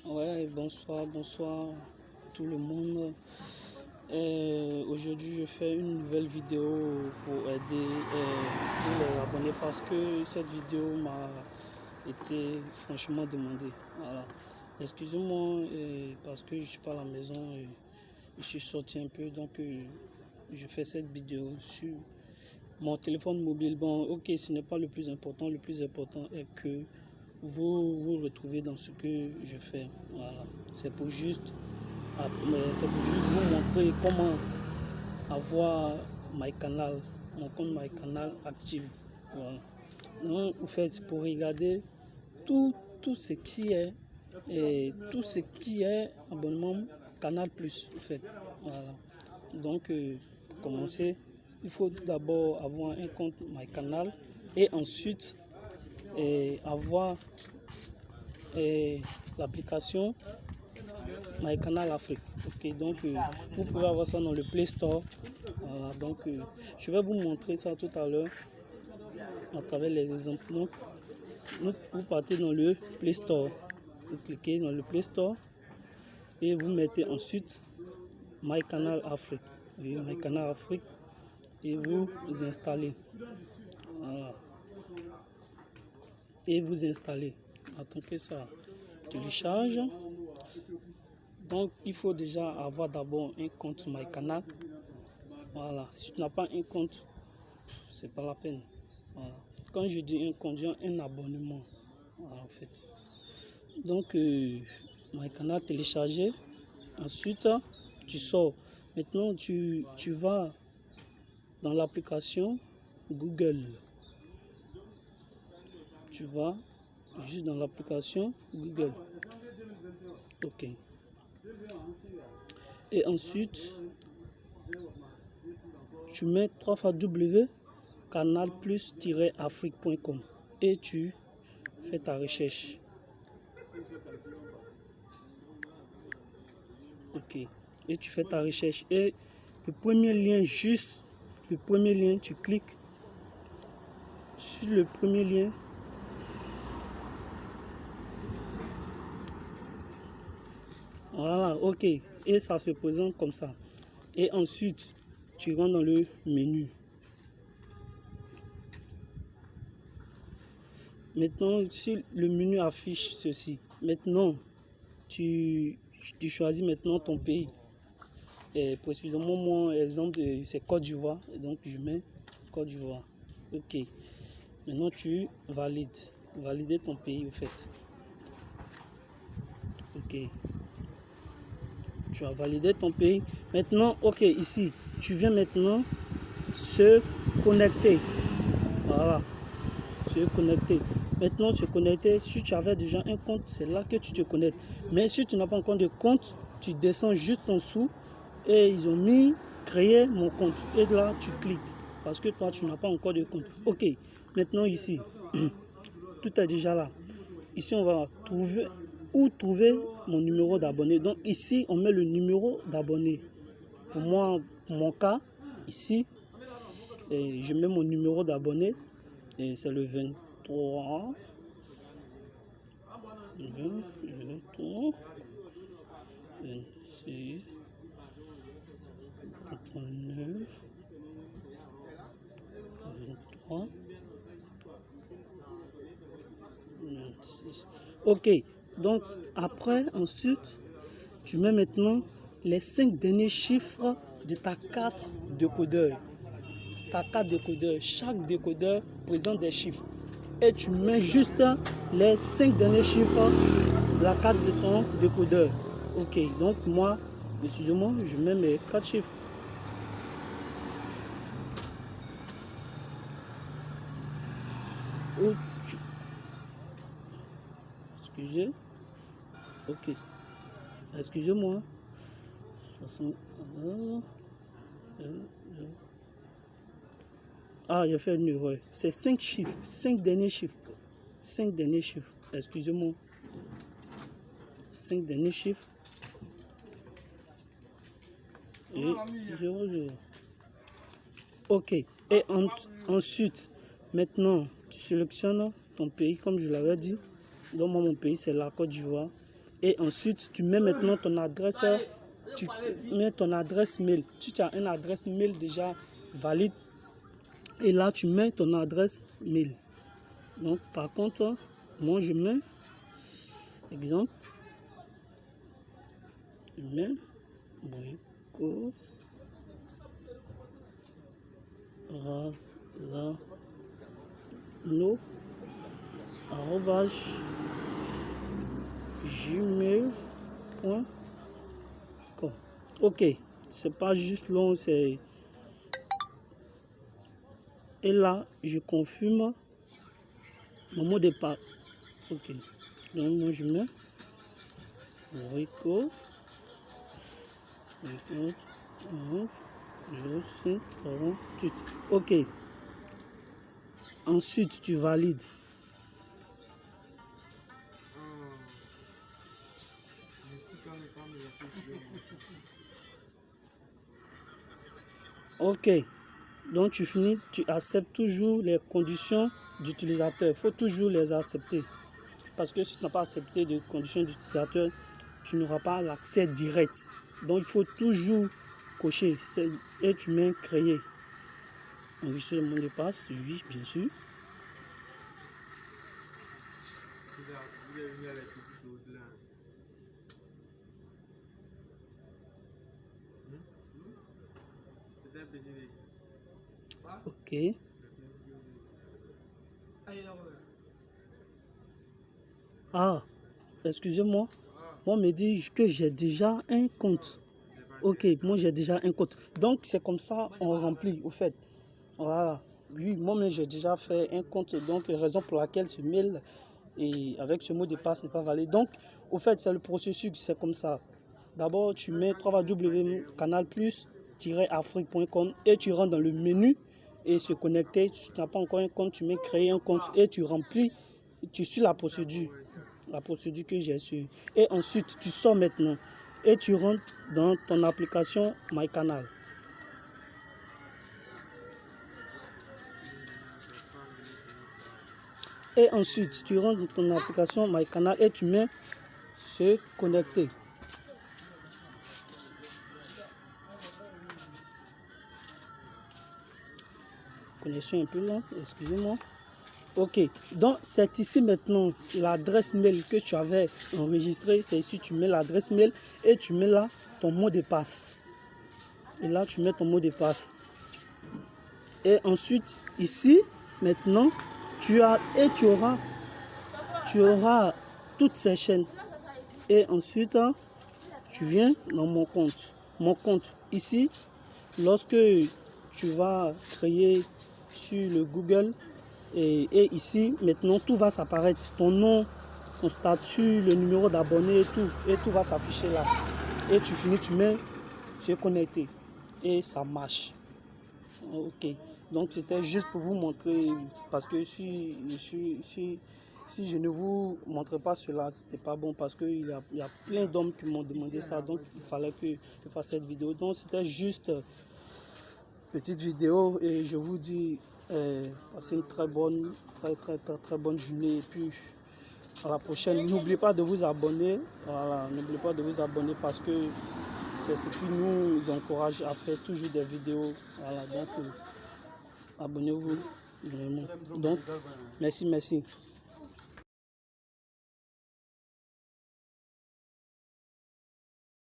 Ouais, bonsoir tout le monde. Aujourd'hui, je fais une nouvelle vidéo pour aider tous les abonnés parce que cette vidéo m'a été franchement demandée. Voilà. Excusez-moi parce que je suis pas à la maison et je suis sorti un peu, donc je fais cette vidéo sur mon téléphone mobile. Bon, ok, ce n'est pas le plus important. Le plus important est que vous vous retrouvez dans ce que je fais. Voilà. C'est pour juste vous montrer comment avoir mon compte MyCanal actif. Voilà. Donc, vous faites pour regarder tout ce qui est abonnement Canal Plus. En fait. Voilà. Donc, pour commencer, il faut d'abord avoir un compte MyCanal et ensuite avoir l'application MyCanal Afrique. Ok, donc vous pouvez avoir ça dans le Play Store. Voilà, donc je vais vous montrer ça tout à l'heure à travers les exemples. Donc, vous partez dans le Play Store. Vous cliquez dans le Play Store et vous mettez ensuite MyCanal Afrique. Oui, MyCanal Afrique et vous installez. Voilà. Et vous installez. Attends que ça télécharge. Donc il faut déjà avoir d'abord un compte MyCanal. Voilà. Si tu n'as pas un compte, c'est pas la peine. Voilà. Quand je dis un compte, j'ai un abonnement. Voilà, en fait. Donc MyCanal téléchargé. Ensuite, tu sors. Maintenant, tu vas dans l'application Google. Tu vas juste dans l'application Google. Ok. Et ensuite, tu mets 3 fois canalplus-afrique.com et tu fais ta recherche. Ok. Et tu fais ta recherche. Et le premier lien, tu cliques sur le premier lien. Voilà, ok. Et ça se présente comme ça. Et ensuite, tu rentres dans le menu. Maintenant, si le menu affiche ceci, maintenant, tu choisis maintenant ton pays. Et précisément, mon exemple, c'est Côte d'Ivoire. Donc, je mets Côte d'Ivoire. Ok. Maintenant, tu valides. Valider ton pays, en fait. Ok. Tu as validé ton pays. Maintenant, ok, ici, tu viens maintenant se connecter. Voilà. Se connecter. Maintenant, se connecter, si tu avais déjà un compte, c'est là que tu te connectes. Mais si tu n'as pas encore de compte, tu descends juste en dessous et ils ont mis créer mon compte. Et là, tu cliques parce que toi, tu n'as pas encore de compte. Ok, maintenant ici, tout est déjà là. Ici, on va trouver mon numéro d'abonné. Donc ici, on met le numéro d'abonné. Pour moi, pour mon cas, ici, je mets mon numéro d'abonné et c'est le 23 26 39 23 26. Ok, donc après, ensuite, tu mets maintenant les 5 derniers chiffres de ta carte décodeur. Ta carte décodeur, chaque décodeur présente des chiffres. Et tu mets juste les 5 derniers chiffres de la carte de ton décodeur. Ok, donc moi, excusez-moi, je mets mes 4 chiffres. Excusez. Ok. Excusez-moi. 60. Ah, j'ai fait une erreur. C'est 5 chiffres. 5 derniers chiffres. 5 derniers chiffres. Excusez-moi. 5 derniers chiffres. Et 0, 0. Ok. Et ensuite, maintenant, tu sélectionnes ton pays, comme je l'avais dit. Donc, moi, mon pays, c'est la Côte d'Ivoire. Et ensuite, tu mets maintenant ton adresse, tu mets ton adresse mail. Si tu as une adresse mail déjà valide, et là, tu mets ton adresse mail. Donc, par contre, moi, je mets, exemple, je mets Boyko Razano @gmail.com. Ok, c'est pas juste long, c'est... Et là, je confirme mon mot de passe. Ok, donc moi je mets Rico 0548. Ok, ensuite tu valides. Ok, donc tu finis, tu acceptes toujours les conditions d'utilisateur. Il faut toujours les accepter. Parce que si tu n'as pas accepté les conditions d'utilisateur, tu n'auras pas l'accès direct. Donc il faut toujours cocher. Et tu mets créer. Enregistrer le mot de passe, oui, bien sûr. Ok. Ah, excusez-moi. Moi, me dit que j'ai déjà un compte. Ok, moi j'ai déjà un compte. Donc c'est comme ça on remplit, au fait. Voilà. Oui, moi-même j'ai déjà fait un compte. Donc raison pour laquelle ce mail et avec ce mot de passe n'est pas valide. Donc, au fait, c'est le processus, c'est comme ça. D'abord, tu mets www.canalplus-afrique.com et tu rentres dans le menu et se connecter. Si tu n'as pas encore un compte, tu mets créer un compte et tu remplis. Tu suis la procédure que j'ai suivie. Et ensuite, tu sors maintenant et tu rentres dans ton application MyCanal. Et ensuite, tu rentres dans ton application MyCanal et tu mets se connecter. Connexion un peu lente, excusez-moi. Ok, donc c'est ici maintenant l'adresse mail que tu avais enregistrée. C'est ici, tu mets l'adresse mail et tu mets là ton mot de passe. Et là, tu mets ton mot de passe. Et ensuite, ici, maintenant, tu auras toutes ces chaînes. Et ensuite, tu viens dans mon compte. Mon compte, ici, lorsque tu vas créer sur le Google, et ici, maintenant, tout va s'apparaître. Ton nom, ton statut, le numéro d'abonné et tout va s'afficher là. Et tu finis, tu mets se connecter. Et ça marche. Ok. Donc, c'était juste pour vous montrer, parce que si je ne vous montrais pas cela, c'était pas bon, parce qu'il y a plein d'hommes qui m'ont demandé ça, donc il fallait que je fasse cette vidéo. Donc, c'était juste petite vidéo et je vous dis passez une très bonne journée et puis à la prochaine. N'oubliez pas de vous abonner. Voilà, n'oubliez pas de vous abonner parce que c'est ce qui nous encourage à faire toujours des vidéos. Voilà, donc abonnez-vous vraiment. Donc merci.